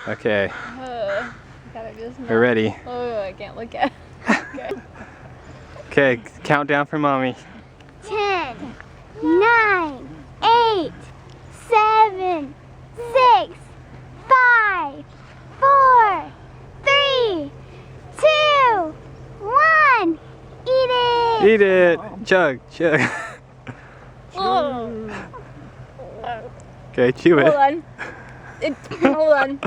Okay. Gotta just We're ready. Oh, I can't look at it. Okay, count down for mommy. 10, 9, 8, 7, 6, 5, 4, 3, 2, 1. Eat it! Eat it! Chug, chug. Oh. Okay, chew it. Hold on. Hold on.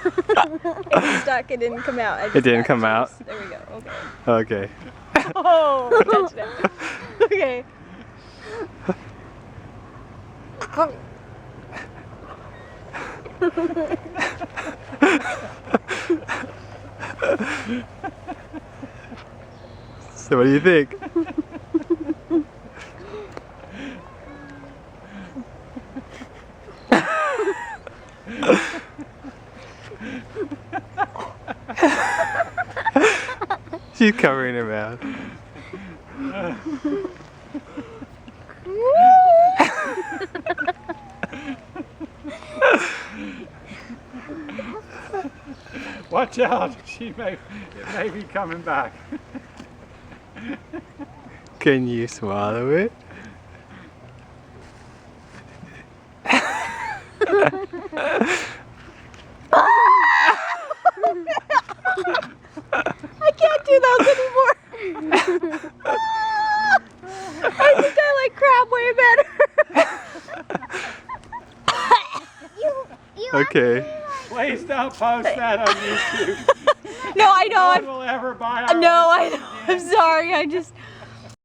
It's stuck. It didn't come out. It didn't come out? There we go. Okay. Okay. Oh, touched it. Okay. So what do you think? She's covering her mouth. Watch out! It may be coming back. Can you swallow it? I can't do those anymore. I think I like crab way better. Okay. Please don't post that on YouTube. No, I know. No one will ever buy our No, I know. I'm sorry. I just.